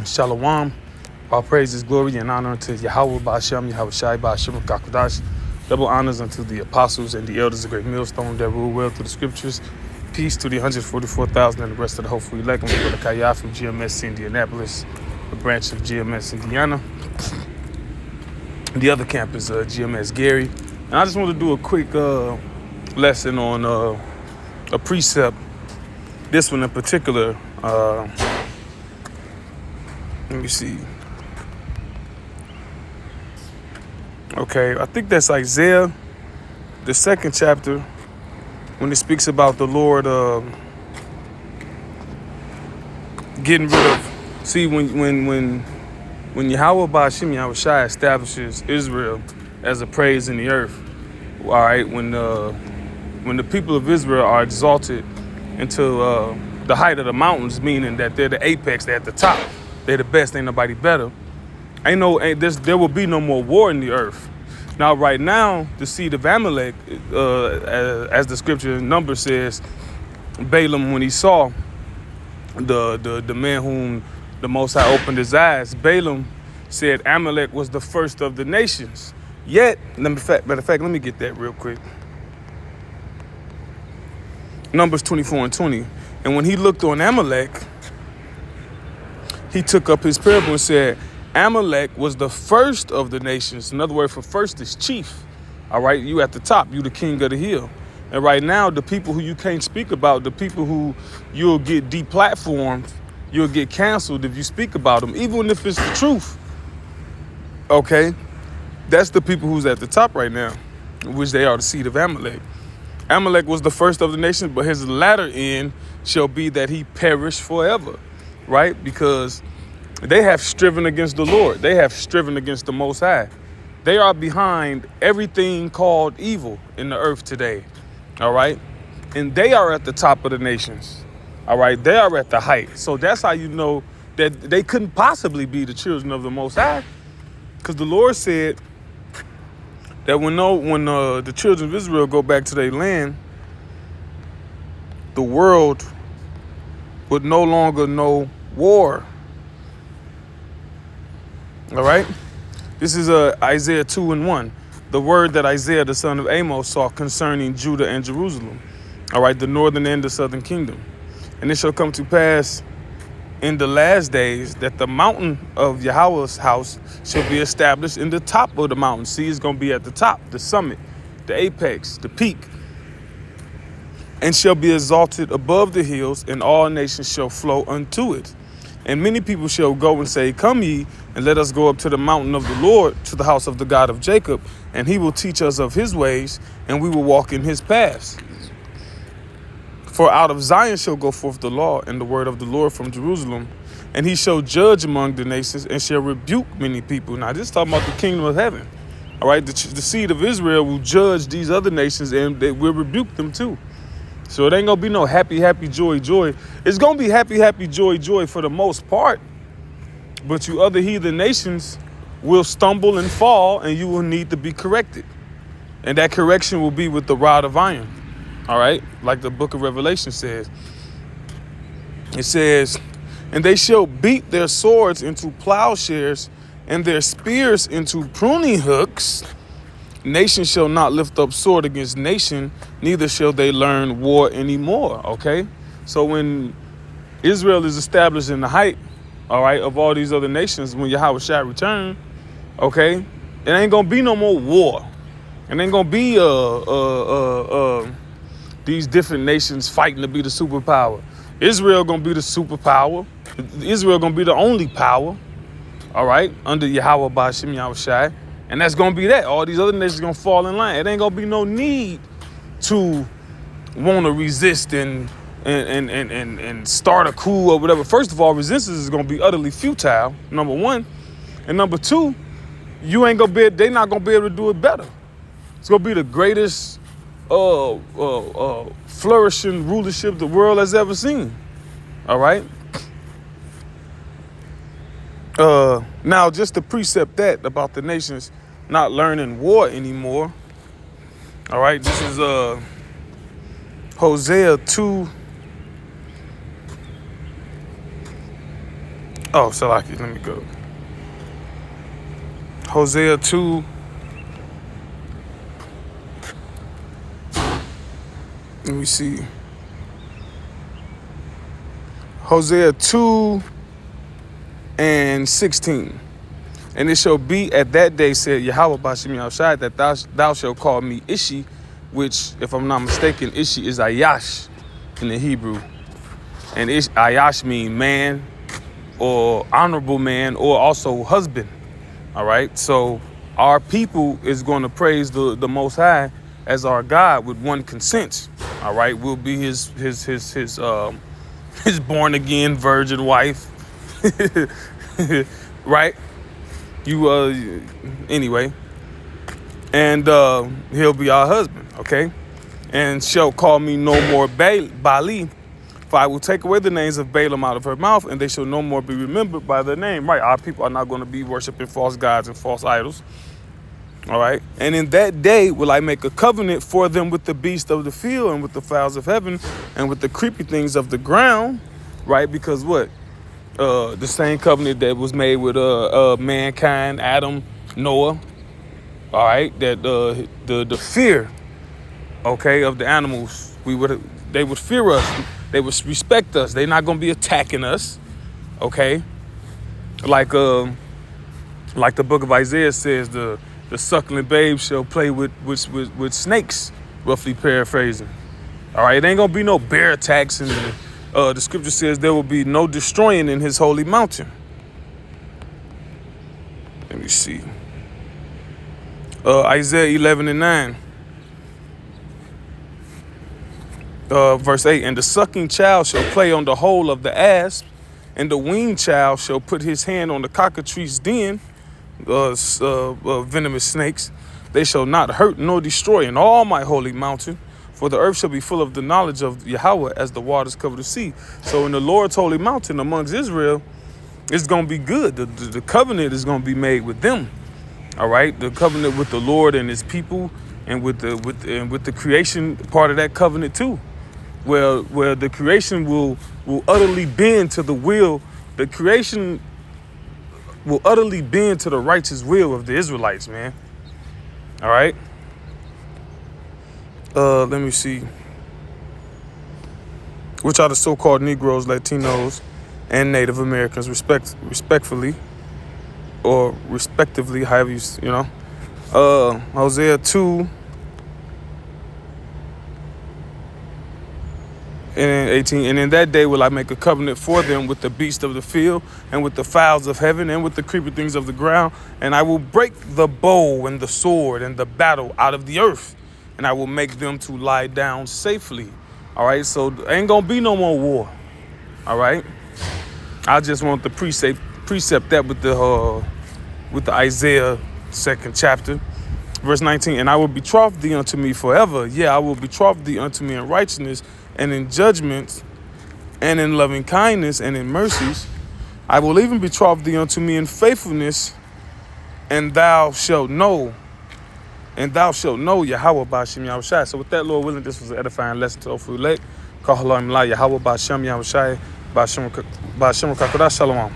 Shalom. All praises, glory, and honor unto Yahweh Ba'Shem, Yahweh Shai Ba'Shem Kakadash. Double honors unto the apostles and the elders of great millstone that rule well through the scriptures. Peace to the 144,000 and the rest of the hopeful elect. I'm Brother Kaya from GMS Indianapolis, a branch of GMS Indiana. The other camp is GMS Gary. And I just want to do a quick lesson on a precept. This one in particular. Let me see. Okay, I think that's Isaiah, the 2nd chapter, when it speaks about the Lord getting rid of. See, when Yahweh Ba'Shem Yahweh Shai establishes Israel as a praise in the earth, all right, when the people of Israel are exalted into the height of the mountains, meaning that they're the apex, they're at the top, they're the best, ain't nobody better. There will be no more war in the earth. Now, right now, the seed of Amalek, as the scripture in Numbers says, Balaam, when he saw the man whom the Most High opened his eyes, Balaam said Amalek was the first of the nations. Yet, matter of fact, let me get that real quick. Numbers 24:20. And when he looked on Amalek, he took up his parable and said, Amalek was the first of the nations. Another word for first is chief. All right, you at the top, you the king of the hill. And right now, the people who you can't speak about, the people who you'll get deplatformed, you'll get canceled if you speak about them, even if it's the truth. Okay, that's the people who's at the top right now, which they are the seed of Amalek. Amalek was the first of the nations, but his latter end shall be that he perish forever, right? Because they have striven against the Lord. They have striven against the Most High. They are behind everything called evil in the earth today, all right? And they are at the top of the nations, all right? They are at the height. So that's how you know that they couldn't possibly be the children of the Most High, because the Lord said that when the children of Israel go back to their land, the world would no longer know war. All right? This is Isaiah 2:1, the word that Isaiah, the son of Amos, saw concerning Judah and Jerusalem. All right, the northern and the southern kingdom. And it shall come to pass in the last days that the mountain of Yahweh's house shall be established in the top of the mountain. See, it's going to be at the top, the summit, the apex, the peak. And shall be exalted above the hills, and all nations shall flow unto it. And many people shall go and say, come ye, and let us go up to the mountain of the Lord, to the house of the God of Jacob, and he will teach us of his ways, and we will walk in his paths. For out of Zion shall go forth the law and the word of the Lord from Jerusalem, and he shall judge among the nations and shall rebuke many people. Now, this is talking about the kingdom of heaven. All right, the seed of Israel will judge these other nations, and they will rebuke them too. So it ain't going to be no happy, happy, joy, joy. It's going to be happy, happy, joy, joy for the most part. But you other heathen nations will stumble and fall, and you will need to be corrected. And that correction will be with the rod of iron. All right? Like the book of Revelation says. It says, and they shall beat their swords into plowshares and their spears into pruning hooks. Nation shall not lift up sword against nation, neither shall they learn war anymore, okay? So when Israel is established in the height, all right, of all these other nations, when Yahweh shall return, okay, it ain't gonna be no more war. It ain't gonna be these different nations fighting to be the superpower. Israel gonna be the superpower. Israel gonna be the only power, all right, under Yahweh Ba'Shem Yahweh Shai. And that's going to be that. All these other nations going to fall in line. It ain't going to be no need to want to resist and start a coup or whatever. First of all, resistance is going to be utterly futile, number one. And number two, they're not going to be able to do it better. It's going to be the greatest flourishing rulership the world has ever seen. All right? Now, just to precept that about the nations not learning war anymore. All right, this is Hosea 2, Oh, Salaki, let me go. Hosea 2. Let me see. Hosea 2 and 16. And it shall be at that day, said Yahweh Bashim Yahushai, that thou shalt call me Ishi, which, if I'm not mistaken, Ishi is Ayash in the Hebrew. And Ayash means man, or honorable man, or also husband. All right. So our people is going to praise the Most High as our God with one consent. All right. We'll be his born again virgin wife. Right. Anyway. And he'll be our husband. Okay. And shall call me no more Baali. For I will take away the names of Balaam out of her mouth, and they shall no more be remembered by their name. Right, our people are not going to be worshiping false gods and false idols. All right. And in that day will I make a covenant for them with the beast of the field and with the fowls of heaven and with the creepy things of the ground. Right, because what? The same covenant that was made with mankind, Adam, Noah. All right, that the fear, okay, of the animals, they would fear us. They would respect us. They're not going to be attacking us, okay? Like the book of Isaiah says, the suckling babe shall play with snakes, roughly paraphrasing. All right, it ain't going to be no bear attacks. And the scripture says there will be no destroying in his holy mountain. Let me see. Isaiah 11 and 9. Verse 8, and the sucking child shall play on the hole of the asp, and the weaned child shall put his hand on the cockatrice's den, venomous snakes. They shall not hurt nor destroy in all my holy mountain, for the earth shall be full of the knowledge of Yahweh as the waters cover the sea. So in the Lord's holy mountain amongst Israel, it's going to be good. The covenant is going to be made with them. All right, the covenant with the Lord and his people, and with the creation part of that covenant too. Where the creation will utterly bend to the will. The creation will utterly bend to the righteous will of the Israelites, man. All right. Let me see. Which are the so-called Negroes, Latinos, and Native Americans, respectfully, or respectively, however you know. Hosea 2. And 18, and in that day will I make a covenant for them with the beast of the field and with the fowls of heaven and with the creepy things of the ground. And I will break the bow and the sword and the battle out of the earth. And I will make them to lie down safely. All right. So ain't going to be no more war. All right. I just want the precept that with the Isaiah 2nd chapter. Verse 19, and I will betroth thee unto me forever. Yeah, I will betroth thee unto me in righteousness and in judgment and in loving kindness and in mercies. I will even betroth thee unto me in faithfulness, and thou shalt know Yahweh Bashim Yahushai. So with that, Lord willing, this was an edifying lesson to Ofu Lek. Kahalam La Yahweh Bashim Yahushai Bashim Kakodah Shalom.